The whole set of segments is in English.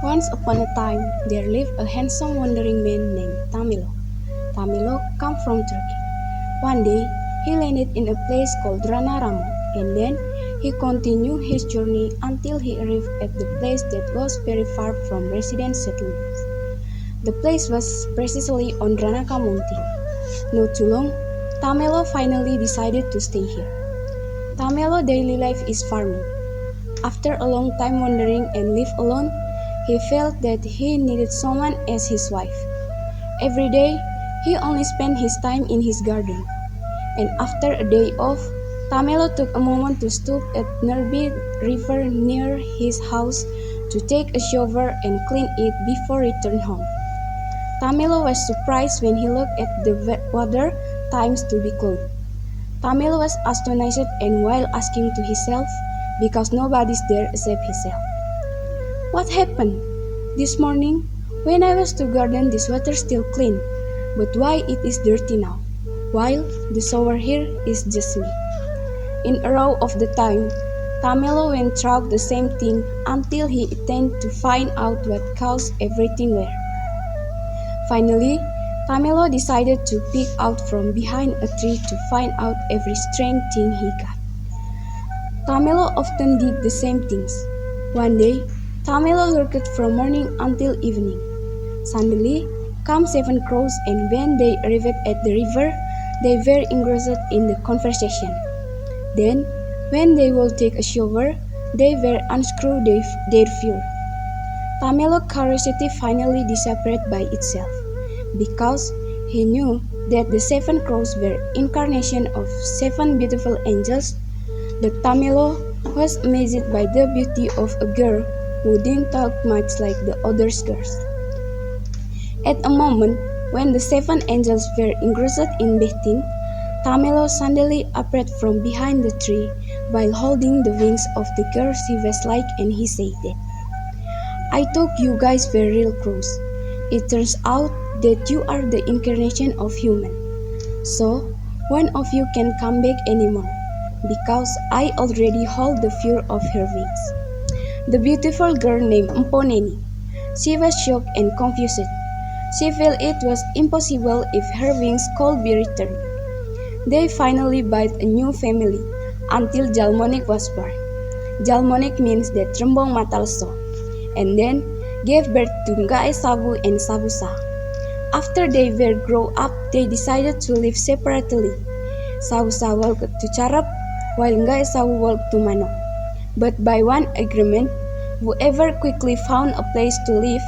Once upon a time, there lived a handsome wandering man named Tamilo. Tamilo came from Turkey. One day, he landed in a place called Rama, and then he continued his journey until he arrived at the place that was very far from resident settlements. The place was precisely on Ranaka Mountain. Not too long, Tamilo finally decided to stay here. Tamelo's daily life is farming. After a long time wandering and live alone, he felt that he needed someone as his wife. Every day, he only spent his time in his garden. And after a day off, Tamelo took a moment to stop at nearby river near his house to take a shower and clean it before return home. Tamelo was surprised when he looked at the water times to be clothed. Tamelo was astonished and while asking to himself, because nobody's there except himself. What happened? This morning, when I was to garden, this water still clean, but why it is dirty now? While the shower here is just me. In a row of the time, Tamelo went through the same thing until he attempted to find out what caused everything there. Finally, Tamelo decided to peek out from behind a tree to find out every strange thing he got. Tamelo often did the same things. One day, Tamelo worked from morning until evening. Suddenly, came 7 crows, and when they arrived at the river, they were engrossed in the conversation. Then, when they would take a shower, they were unscrewed their fur. Tamelo's curiosity finally disappeared by itself, because he knew that the 7 crows were incarnation of 7 beautiful angels. But Tamelo was amazed by the beauty of a girl who didn't talk much like the other girls. At a moment when the 7 angels were engrossed in bathing, Tamelo suddenly appeared from behind the tree while holding the wings of the girl he was like, and he said that, "I thought you guys were real crows. It turns out that you are the incarnation of human. So, one of you can't come back anymore, because I already hold the fur of her wings." The beautiful girl named Mponeni. She was shocked and confused. She felt it was impossible if her wings could be returned. They finally built a new family until Jalmonik was born. Jalmonik means that Rembong Matalso, and then gave birth to Ngai Sabu and Sabusa. After they were grown up, they decided to live separately. Sabusa walked to Charap, while Ngai Sabu walked to Mano. But by one agreement, whoever quickly found a place to live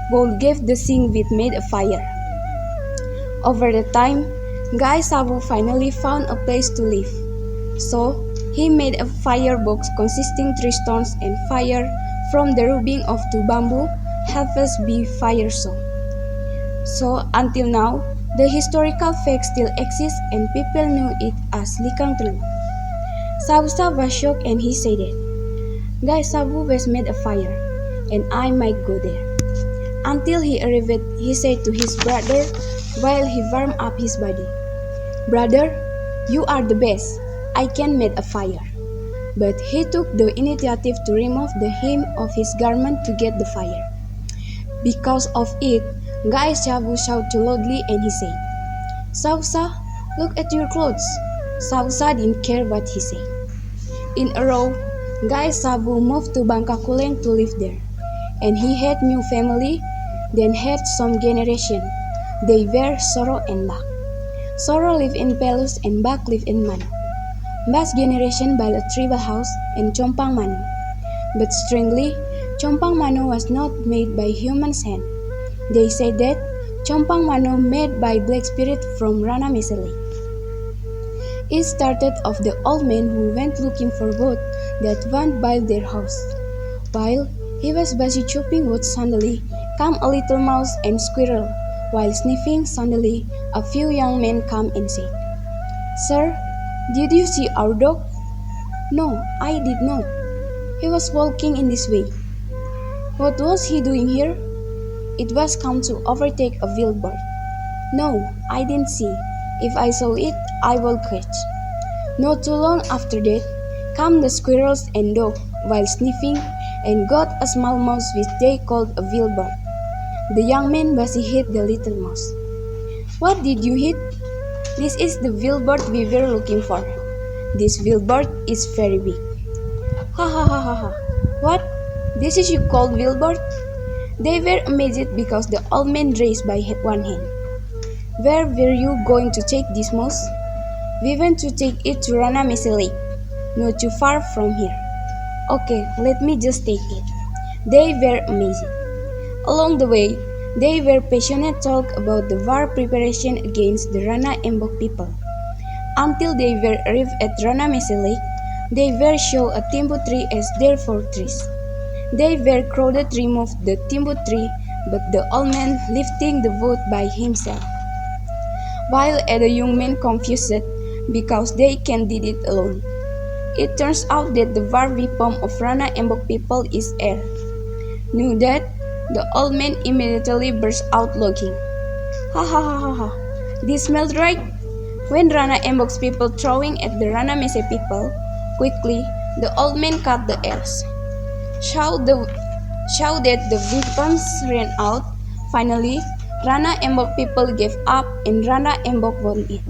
would give the thing with made a fire. Over the time, Ngai Sabu finally found a place to live. So, he made a firebox consisting 3 stones, and fire from the rubbing of 2 bamboo helped us be fire song. So, until now, the historical fact still exists and people knew it as Likang Telu. Sabusa was shocked and he said that, "Ngai Sabu was made a fire, and I might go there." Until he arrived, he said to his brother while he warmed up his body, "Brother, you are the best. I can make a fire." But he took the initiative to remove the hem of his garment to get the fire. Because of it, Ngai Sabu shouted loudly and he said, "Sausa, look at your clothes." Sausa didn't care what he said. In a row, Ngai Sabu moved to Bangkakuleng to live there, and he had new family, then had some generation. They were Soro and Bak. Soro lived in Pelus and Bak lived in Mano. Bak's generation built a tribal house in Chompang Mano. But strangely, Chompang Mano was not made by human's hand. They said that Chompang Mano made by black spirit from Rana Mesele. It started of the old man who went looking for wood that won't build their house. While he was busy chopping wood, suddenly came a little mouse and squirrel. While sniffing, suddenly a few young men come and said, "Sir, did you see our dog?" "No, I did not. He was walking in this way." "What was he doing here?" "It was come to overtake a wild bird." "No, I didn't see. If I saw it, I will catch." Not too long after that, came the squirrels and dog. While sniffing, and got a small mouse which they called a vilbert. The young man Basi hit the little mouse. "What did you hit?" "This is the vilbert we were looking for. This vilbert is very big." "Ha ha ha ha ha! What? This is you called vilbert?" They were amazed because the old man raised by one hand. "Where were you going to take this mouse?" "We went to take it to Rana Mese Lake, not too far from here." "Okay, let me just take it." They were amazed. Along the way, they were passionate talk about the war preparation against the Rana Embok people. Until they were arrived at Rana Mese Lake, they were shown a timbu tree as their fortress. They were crowded to remove the timbu tree, but the old man lifting the wood by himself, while the young man confused because they can't did it alone. It turns out that the war weapon of Rana Embok people is air. Knew that, the old man immediately burst out laughing. "Ha ha ha ha ha! This smelled right." When Rana Embok's people throwing at the Rana Mese people, quickly the old man cut the airs. Show that the weapons ran out. Finally, Rana Embok people gave up and Rana Embok won it.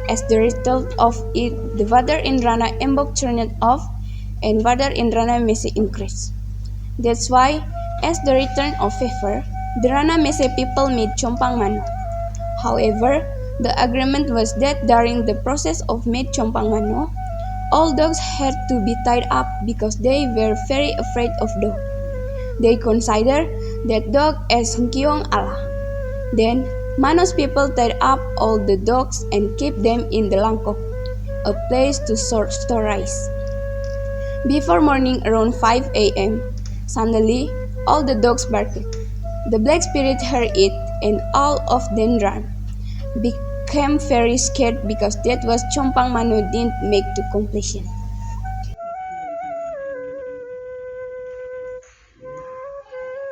As the result of it, the water in Rana Embok turned off and water in Rana Mese increased. That's why, as the return of favor, the Rana Mese people made Chompang Mano. However, the agreement was that during the process of made Chompang Mano, all dogs had to be tied up because they were very afraid of dogs. They considered that dog as Nkiong Allah. Then, Mano's people tied up all the dogs and kept them in the Langkok, a place to store rice. Before morning around 5 a.m., suddenly all the dogs barked. The black spirit heard it and all of them ran. Became very scared because that was Chompang Mano didn't make to completion.